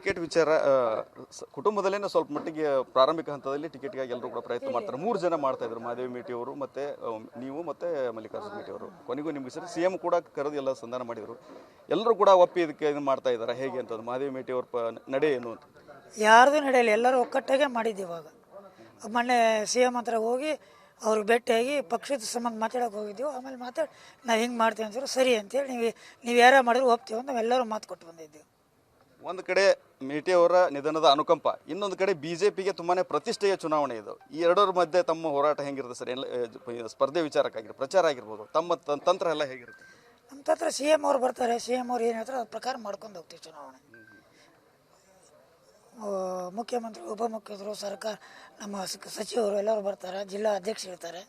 Ticket ವಿಚಾರ ಕುಟುಂಬದಲ್ಲೇ ಸ್ವಲ್ಪ ಮಟ್ಟಿಗೆ ಪ್ರಾರಂಭಿಕ ಹಂತದಲ್ಲಿ ಟಿಕೆಟ್ಗಾಗಿ ಎಲ್ಲರೂ ಕೂಡ ಪ್ರಯತ್ನ ಮಾಡ್ತಾರೆ. 3 ಜನ ಮಾಡ್ತಾ ಇದ್ರು, ಮಹಾದೇವಿ ಮೇಟಿ ಅವರು ಮತ್ತೆ ನೀವು ಮತ್ತೆ ಮಲ್ಲಿಕಾರ್ಜುನ ಮೇಟಿ ಅವರು. ಕೊನೆಗೂ ನಿಮ್ಗೆ ಸರಿ ಸಿಎಂ ಕೂಡ ಕರೆದು ಎಲ್ಲ ಸಂಧಾನ ಮಾಡಿದ್ರು. ಎಲ್ಲರೂ ಕೂಡ ಒಪ್ಪಿ ಇದಕ್ಕೆ ಇದು ಮಾಡ್ತಾ ಇದ್ದಾರೆ. ಹೇಗೆ ಅಂತ ಮಹಾದೇವಿ ಮೇಟಿ ಅವ್ರ ನಡೆ ಏನು ಅಂತ? ಯಾರ್ದು ನಡೆಯಲ್ಲ, ಎಲ್ಲರೂ ಒಕ್ಕಟ್ಟಾಗೆ ಮಾಡಿದ್ದೀವಿ. ಇವಾಗ ಮೊನ್ನೆ ಸಿಎಂ ಹತ್ರ ಹೋಗಿ ಅವ್ರಿಗೆ ಭೇಟಿಯಾಗಿ ಪಕ್ಷದ ಸಂಬಂಧ ಮಾತಾಡೋಕೆ ಹೋಗಿದ್ದೀವಿ. ಆಮೇಲೆ ಮಾತಾಡಿ ನಾವು ಹಿಂಗೆ ಮಾಡ್ತೀವಿ ಅಂತಾರೆ. ಸರಿ ಅಂತೇಳಿ ನೀವು ಯಾರು ಮಾಡಿದ್ರು ಒಪ್ತೀವಿ ಅಂತ ನಾವೆಲ್ಲರೂ ಮಾತು ಕೊಟ್ಟು ಬಂದಿದ್ದೀವಿ. ಒಂದು ಕಡೆ ಮೇಟಿ ಅವರ ನಿಧನದ ಅನುಕಂಪ, ಇನ್ನೊಂದು ಕಡೆ ಬಿಜೆಪಿಗೆ ತುಂಬಾನೇ ಪ್ರತಿಷ್ಠೆಯ ಚುನಾವಣೆ ಇದು. ಈ ಎರಡರ ಮಧ್ಯೆ ತಮ್ಮ ಹೋರಾಟ ಹೆಂಗಿರುತ್ತೆ ಸರ್? ಎಲ್ಲ ಸ್ಪರ್ಧೆ ವಿಚಾರಕ್ಕಾಗಿರ್ಬೋದು, ಪ್ರಚಾರ ಆಗಿರ್ಬೋದು, ತಮ್ಮ ತಂತ್ರ ಎಲ್ಲ ಹೇಗಿರುತ್ತೆ? ನಮ್ಮ ಹತ್ರ ಸಿಎಂ ಅವ್ರು ಬರ್ತಾರೆ, ಸಿಎಂ ಅವ್ರು ಏನು ಹೇಳ್ತಾರೆ ಅದ್ರ ಪ್ರಕಾರ ಮಾಡ್ಕೊಂಡು ಹೋಗ್ತೀವಿ ಚುನಾವಣೆ. ಮುಖ್ಯಮಂತ್ರಿ, ಉಪಮುಖ್ಯಮಂತ್ರಿಗಳು, ಸರ್ಕಾರ, ನಮ್ಮ ಸಚಿವರು ಎಲ್ಲರೂ ಬರ್ತಾರೆ. ಜಿಲ್ಲಾ ಅಧ್ಯಕ್ಷರು ಇರ್ತಾರೆ,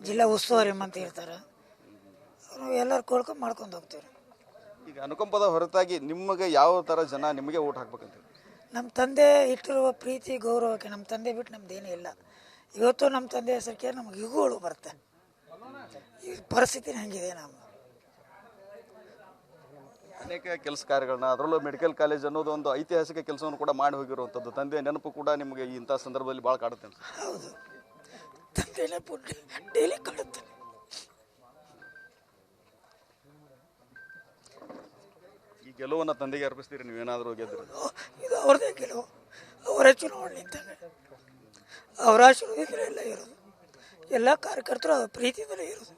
ಜಿಲ್ಲಾ ಉಸ್ತುವಾರಿ ಮಂತ್ರಿ ಇರ್ತಾರೆ. ಎಲ್ಲರೂ ಕೊಡ್ಕೊಂಡು ಮಾಡ್ಕೊಂಡು ಹೋಗ್ತೀವಿ. ಈಗ ಅನುಕಂಪದ ಹೊರತಾಗಿ ನಿಮಗೆ ಯಾವ ಥರ ಜನ ನಿಮಗೆ ಓಟ್ ಹಾಕ್ಬೇಕಂತ? ನಮ್ಮ ತಂದೆ ಇಟ್ಟಿರುವ ಪ್ರೀತಿ ಗೌರವಕ್ಕೆ ನಮ್ಮ ತಂದೆ ಬಿಟ್ಟು ನಮ್ದೇನೂ ಇಲ್ಲ. ಇವತ್ತು ನಮ್ಮ ತಂದೆ ಹೆಸರಿಗೆ ನಮ್ಗೆ ಇವುಗಳು ಬರುತ್ತೆ. ಈ ಪರಿಸ್ಥಿತಿ ಹಂಗಿದೆ. ನಮ್ಮ ಅನೇಕ ಕೆಲಸ ಕಾರ್ಯಗಳನ್ನ, ಅದರಲ್ಲೂ ಮೆಡಿಕಲ್ ಕಾಲೇಜ್ ಅನ್ನೋದು ಒಂದು ಐತಿಹಾಸಿಕ ಕೆಲಸವನ್ನು ಕೂಡ ಮಾಡಿ ಹೋಗಿರುವಂಥದ್ದು. ತಂದೆ ನೆನಪು ಕೂಡ ನಿಮಗೆ ಇಂಥ ಸಂದರ್ಭದಲ್ಲಿ ಭಾಳ ಕಾಡುತ್ತೆ ಅಂತ? ಹೌದು, ತಂದೆ ನೆನಪು ಡೈಲಿ ಕಾಡುತ್ತೆ. ಈ ಗೆಲುವನ್ನು ತಂದೆಗೆ ಅರ್ಪಿಸ್ತೀರಿ ನೀವೇನಾದರೂ ಗೆದ್ದರೆ? ಇದು ಅವ್ರದ್ದೇ ಗೆಲುವು, ಅವರ ಚುನಾವಣೆ ನಿಂತಾಗ ಅವರ ಆಶೀರ್ವಾದದಲ್ಲಿ ಎಲ್ಲ ಇರೋದು. ಎಲ್ಲ ಕಾರ್ಯಕರ್ತರು ಅವ್ರ ಪ್ರೀತಿಯಿಂದಲೇ ಇರೋದು.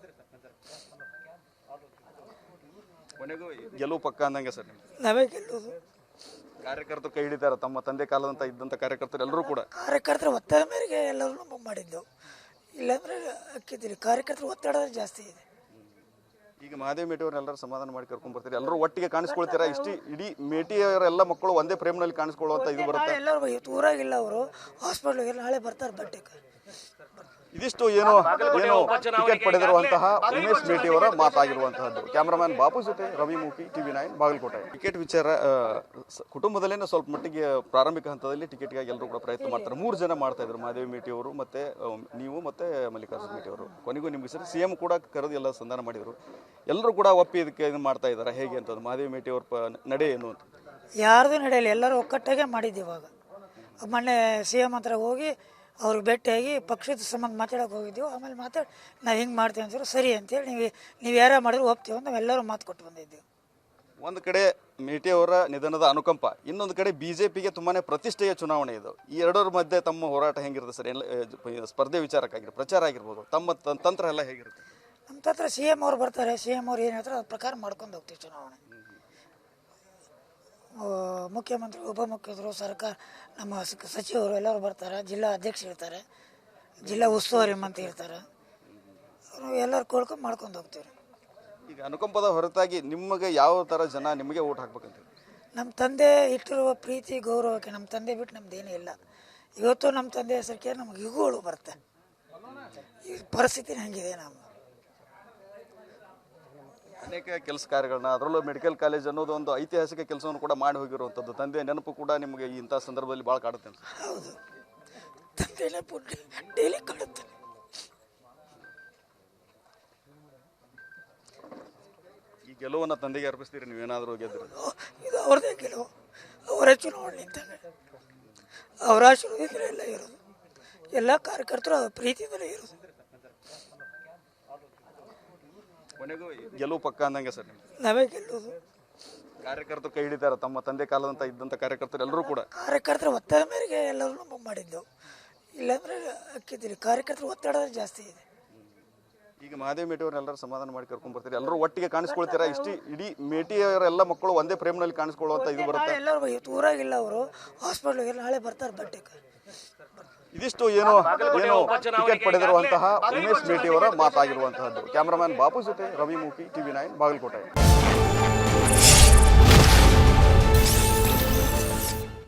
ಕೊನೆಗೂ ಗೆಲುವು ಪಕ್ಕ ಅಂದಂಗೆ ಸರ್? ನಾವೇ ಗೆಲ್ಲೋದು. ಕಾರ್ಯಕರ್ತರು ಕೈ ಹಿಡಿತಾರೆ, ತಮ್ಮ ತಂದೆ ಕಾಲದಂತ ಇದ್ದಂಥ ಕಾರ್ಯಕರ್ತರು ಎಲ್ಲರೂ ಕೂಡ. ಕಾರ್ಯಕರ್ತರ ಒತ್ತಡ ಮೇರೆಗೆ ಎಲ್ಲರೂ ನಮ್ಮ ಮಾಡಿದ್ದು. ಇಲ್ಲಾಂದ್ರೆ ಅಕ್ಕಿದ್ದೀರಿ. ಕಾರ್ಯಕರ್ತರ ಒತ್ತಡ ಜಾಸ್ತಿ ಇದೆ. ಈಗ ಮಹಾದೇವಿ ಮೇಟಿ ಅವ್ರನ್ನೆಲ್ಲರೂ ಸಮಾಧಾನ ಮಾಡಿ ಕರ್ಕೊಂಡ್ ಬರ್ತೀರಿ, ಎಲ್ಲರೂ ಒಟ್ಟಿಗೆ ಕಾಣಿಸ್ಕೊಳ್ತೀರಾ? ಇಡೀ ಮೇಟಿಯವರ ಎಲ್ಲ ಮಕ್ಕಳು ಒಂದೇ ಪ್ರೇಮ್ನಲ್ಲಿ ಕಾಣಿಸ್ಕೊಳ್ಳುವಂತ ಇದು ಬರುತ್ತೆ? ಎಲ್ಲರೂ ಇವತ್ತು ಊರಾಗಿಲ್ಲ, ಅವರು ಹಾಸ್ಪಿಟ್ಲಿಗೆ ನಾಳೆ ಬರ್ತಾರೆ ಬಟ್ಟೆಗೆ. ಇದಿಷ್ಟು ಏನು ಟಿಕೆಟ್ ಪಡೆದಿರುವಂತಹ ಉಮೇಶ್ ಮೇಟಿ ಅವರ ಮಾತಾಗಿರುವಂತಹದ್ದು. ಕ್ಯಾಮರಾಮನ್ ಬಾಪು ಜೊತೆ ರವಿ ಮೂಕಿ, TV9 ಬಾಗಲಕೋಟೆ. ಟಿಕೆಟ್ ವಿಚಾರ ಕುಟುಂಬದಲ್ಲೇ ಸ್ವಲ್ಪ ಮಟ್ಟಿಗೆ ಪ್ರಾರಂಭಿಕ ಹಂತದಲ್ಲಿ ಟಿಕೆಟ್ಗಾಗಿ ಎಲ್ಲರೂ ಕೂಡ ಪ್ರಯತ್ನ ಮಾಡ್ತಾರೆ. 3 ಜನ ಮಾಡ್ತಾ ಇದ್ರು, ಮಹಾದೇವಿ ಮೇಟಿ ಅವರು ಮತ್ತೆ ನೀವು ಮತ್ತೆ ಮಲ್ಲಿಕಾರ್ಜುನ ಮೇಟಿ ಅವರು. ಕೊನೆಗೂ ನಿಮ್ಗೆ ಸರಿ ಸಿಎಂ ಕೂಡ ಕರೆದು ಎಲ್ಲ ಸಂಧಾನ ಮಾಡಿದ್ರು. ಎಲ್ಲರೂ ಕೂಡ ಒಪ್ಪಿ ಇದಕ್ಕೆ ಇದು ಮಾಡ್ತಾ ಇದ್ದಾರೆ. ಹೇಗೆ ಅಂತ ಮಹಾದೇವಿ ಮೇಟಿ ಅವ್ರ ನಡೆ ಏನು ಅಂತ? ಯಾರ್ದು ನಡೆಯಲ್ಲ, ಎಲ್ಲರೂ ಒಕ್ಕಟ್ಟಾಗೆ ಮಾಡಿದ್ದೀವಿ. ಇವಾಗ ಮೊನ್ನೆ ಸಿಎಂ ಹತ್ರ ಹೋಗಿ ಅವ್ರಿಗೆ ಭೇಟಿಯಾಗಿ ಪಕ್ಷದ ಸಂಬಂಧ ಮಾತಾಡೋಕೆ ಹೋಗಿದ್ದೀವಿ. ಆಮೇಲೆ ಮಾತಾಡಿ ನಾವು ಹಿಂಗೆ ಮಾಡ್ತೀವಿ ಅಂತಾರೆ. ಸರಿ ಅಂತೇಳಿ ನೀವು ಯಾರು ಮಾಡಿದ್ರು ಒಪ್ತೀವಿ ಅಂತ ನಾವೆಲ್ಲರೂ ಮಾತು ಕೊಟ್ಟು ಬಂದಿದ್ದೀವಿ. ಒಂದು ಕಡೆ ಮೇಟಿ ಅವರ ನಿಧನದ ಅನುಕಂಪ, ಇನ್ನೊಂದು ಕಡೆ ಬಿಜೆಪಿಗೆ ತುಂಬಾನೇ ಪ್ರತಿಷ್ಠೆಯ ಚುನಾವಣೆ ಇದು. ಈ ಎರಡರ ಮಧ್ಯೆ ತಮ್ಮ ಹೋರಾಟ ಹೆಂಗಿರುತ್ತೆ ಸರ್? ಎಲ್ಲ ಸ್ಪರ್ಧೆ ವಿಚಾರಕ್ಕಾಗಿರ್ಬೋದು, ಪ್ರಚಾರ ಆಗಿರ್ಬೋದು, ತಮ್ಮ ತಂತ್ರ ಎಲ್ಲ ಹೇಗಿರುತ್ತೆ? ನಮ್ಮ ಹತ್ರ ಸಿಎಂ ಅವ್ರು ಬರ್ತಾರೆ, ಸಿಎಂ ಅವ್ರು ಏನು ಹೇಳ್ತಾರೆ ಅದ್ರ ಪ್ರಕಾರ ಮಾಡ್ಕೊಂಡು ಹೋಗ್ತೀವಿ ಚುನಾವಣೆ. ಮುಖ್ಯಮಂತ್ರಿ, ಉಪಮುಖ್ಯಮಂತ್ರಿಗಳು, ಸರ್ಕಾರ, ನಮ್ಮ ಸಚಿವರು ಎಲ್ಲರೂ ಬರ್ತಾರೆ. ಜಿಲ್ಲಾ ಅಧ್ಯಕ್ಷರು ಇರ್ತಾರೆ, ಜಿಲ್ಲಾ ಉಸ್ತುವಾರಿ ಮಂತ್ರಿ ಇರ್ತಾರೆ. ಎಲ್ಲರೂ ಕೊಡ್ಕೊಂಡು ಮಾಡ್ಕೊಂಡು ಹೋಗ್ತೀವಿ. ಈಗ ಅನುಕಂಪದ ಹೊರತಾಗಿ ನಿಮಗೆ ಯಾವ ಥರ ಜನ ನಿಮಗೆ ಓಟ್ ಹಾಕ್ಬೇಕಂತ? ನಮ್ಮ ತಂದೆ ಇಟ್ಟಿರುವ ಪ್ರೀತಿ ಗೌರವಕ್ಕೆ ನಮ್ಮ ತಂದೆ ಬಿಟ್ಟು ನಮ್ದೇನೂ ಇಲ್ಲ. ಇವತ್ತು ನಮ್ಮ ತಂದೆ ಹೆಸರಿಗೆ ನಮ್ಗೆ ಇವುಗಳು ಬರುತ್ತೆ. ಈ ಪರಿಸ್ಥಿತಿ ಹಂಗಿದೆ. ನಮ್ಮ ಅನೇಕ ಕೆಲಸ ಕಾರ್ಯಗಳನ್ನ, ಅದರಲ್ಲೂ ಮೆಡಿಕಲ್ ಕಾಲೇಜ್ ಅನ್ನೋದು ಒಂದು ಐತಿಹಾಸಿಕ ಕೆಲಸವನ್ನು ಕೂಡ ಮಾಡಿ ಹೋಗಿರುವಂಥದ್ದು. ತಂದೆ ನೆನಪು ಕೂಡ ನಿಮಗೆ ಇಂಥ ಸಂದರ್ಭದಲ್ಲಿ ಭಾಳ ಕಾಡುತ್ತೆ ಅಂತ? ಹೌದು, ತಂದೆ ನೆನಪು ಡೈಲಿ ಕಾಡುತ್ತೆ. ಈ ಗೆಲುವನ್ನು ತಂದೆಗೆ ಅರ್ಪಿಸ್ತೀರಿ ನೀವೇನಾದರೂ ಗೆದ್ದರೆ? ಇದು ಅವ್ರದ್ದೇ ಗೆಲುವು, ಅವರ ಚುನಾವಣೆ ನಿಂತಾಗ ಅವರ ಆಶೀರ್ವಾದದಲ್ಲಿ ಎಲ್ಲ ಇರೋದು. ಎಲ್ಲ ಕಾರ್ಯಕರ್ತರು ಅವ್ರ ಪ್ರೀತಿಯಿಂದಲೇ ಇರೋದು. ಕೊನೆಗೂ ಗೆಲುವು ಪಕ್ಕ ಅಂದಂಗೆ ಸರ್? ನಾವೇ ಗೆಲ್ಲೋದು. ಕಾರ್ಯಕರ್ತರು ಕೈ ಹಿಡಿತಾರೆ, ತಮ್ಮ ತಂದೆ ಕಾಲದಂತ ಇದ್ದಂಥ ಕಾರ್ಯಕರ್ತರು ಎಲ್ಲರೂ ಕೂಡ. ಕಾರ್ಯಕರ್ತರ ಒತ್ತಡ ಮೇರೆಗೆ ಎಲ್ಲರೂ ನಮ್ಮ ಮಾಡಿದ್ದು. ಇಲ್ಲಾಂದ್ರೆ ಅಕ್ಕಿದ್ದೀರಿ. ಕಾರ್ಯಕರ್ತರ ಒತ್ತಡ ಜಾಸ್ತಿ ಇದೆ. ಈಗ ಮಹಾದೇವಿ ಮೇಟಿ ಅವ್ರನ್ನೆಲ್ಲರೂ ಸಮಾಧಾನ ಮಾಡಿ ಕರ್ಕೊಂಡ್ ಬರ್ತೀರಿ, ಎಲ್ಲರೂ ಒಟ್ಟಿಗೆ ಕಾಣಿಸ್ಕೊಳ್ತೀರಾ? ಇಡೀ ಮೇಟಿಯವರ ಎಲ್ಲ ಮಕ್ಕಳು ಒಂದೇ ಪ್ರೇಮ್ನಲ್ಲಿ ಕಾಣಿಸ್ಕೊಳ್ಳುವಂತ ಇದು ಬರುತ್ತೆ? ಎಲ್ಲರೂ ಇವತ್ತು ಊರಾಗಿಲ್ಲ, ಅವರು ಹಾಸ್ಪಿಟ್ಲಿಗೆ ನಾಳೆ ಬರ್ತಾರೆ ಬಟ್ಟೆಗೆ. ಇದಿಷ್ಟು ಏನು ಟಿಕೆಟ್ ಪಡೆದಿರುವಂತಹ ಉಮೇಶ್ ಮೇಟಿ ಅವರ ಮಾತಾಗಿರುವಂತಹದ್ದು. ಕ್ಯಾಮರಾಮನ್ ಬಾಪು ಜೊತೆ ರವಿ ಮೂಕಿ, TV9 ಬಾಗಲಕೋಟೆ.